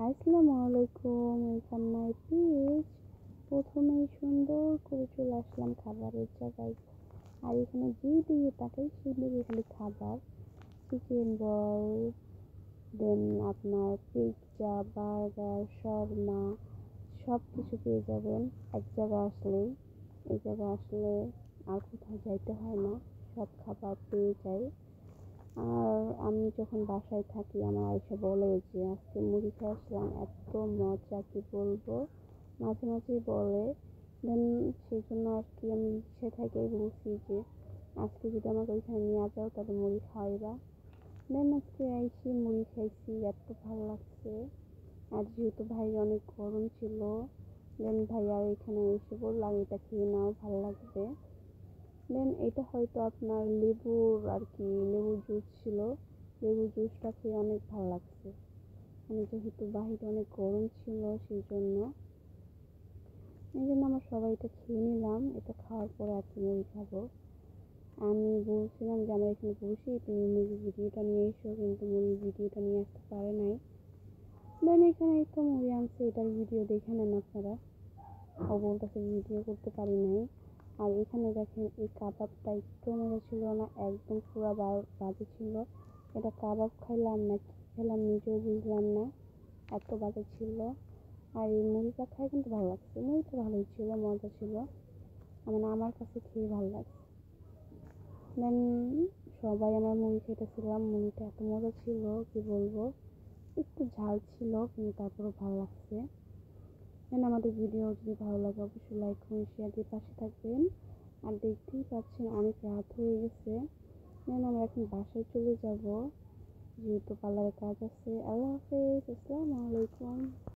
আসসালামু আলাইকুম। এই কান্নায় প্লিজ প্রথমেই সুন্দর করে চলে আসলাম খাবারের জায়গায়। আর এখানে যেদিকে তাকাই সেদিকে খালি খাবার। চিকেন রোল, দেন আপনার পিৎজা, বার্গার, শর্মা সব কিছু পেয়ে যাবেন এক জায়গায় আসলেই। এই জায়গায় আসলে আর কোথাও যাইতে হয় না, সব খাবার পেয়ে যাই। আর আমি যখন বাসায় থাকি আমার আয়সা বলে যে আজকে মুড়ি খেয়ে আসলাম, এত মজা কি বলবো, মাঝে মাঝেই বলে। দেন সেই জন্য আর কি আমি সে থেকেই বলছি যে আজকে যদি আমাকে ওইখানে নিয়ে যাও তাহলে মুড়ি খাওয়াইবা। দেন আজকে আইসি মুড়ি খাইছি, এত ভালো লাগছে। আর যেহেতু ভাই অনেক গরম ছিল, দেন ভাই আর এখানে এসে বললাম এটা খেয়ে নাও, ভালো লাগবে। দেন এটা হয়তো আপনার লেবুর আর কি, লেবুর জুস ছিল। লেবুর জুসটা খেয়ে অনেক ভালো লাগছে। মানে যেহেতু বাহিরে অনেক গরম ছিল সেই জন্য আমরা সবাই এটা খেয়ে নিলাম। এটা খাওয়ার পরে আর কি মুড়ি খাবো। আমি বলছিলাম যে আমরা এখানে বসি, তুমি মুড়ির ভিডিওটা নিয়ে এসো, কিন্তু মুড়ির ভিডিওটা নিয়ে আসতে পারে নাই। দেন এখানে এই তো মুড়ি আনছে, এটার ভিডিও দেখে নেন আপনারা। ও বলতেছে ভিডিও করতে পারি নাই। আর এখানে দেখেন এই কাবাবটা একটু মজা ছিল না, একদম পুরো বাজে ছিল। এটা কাবাব খাইলাম না কি খেলাম নিজেও বুঝলাম না, এত বাজে ছিল। আর এই মুড়িটা খাই কিন্তু ভালো লাগছে, মুড়িটা ভালোই ছিল, মজা ছিল, মানে আমার কাছে খেয়ে ভালো লাগছে। দেন সবাই আমার মুড়ি খেতেছিলাম, মুড়িটা এত মজা ছিল কি বলবো, একটু ঝাল ছিল কিন্তু তারপরেও ভালো লাগছে। দেন আমাদের ভিডিও যদি ভালো লাগে অবশ্যই লাইক কমেন্ট শেয়ার দিয়ে পাশে থাকবেন। আর দেখতেই পাচ্ছেন অনেক রাত হয়ে গেছে। দেন আমরা এখন বাসায় চলে যাব, যেহেতু পার্লারে কাজ আছে। আল্লাহ হাফেজ, আসসালামু আলাইকুম।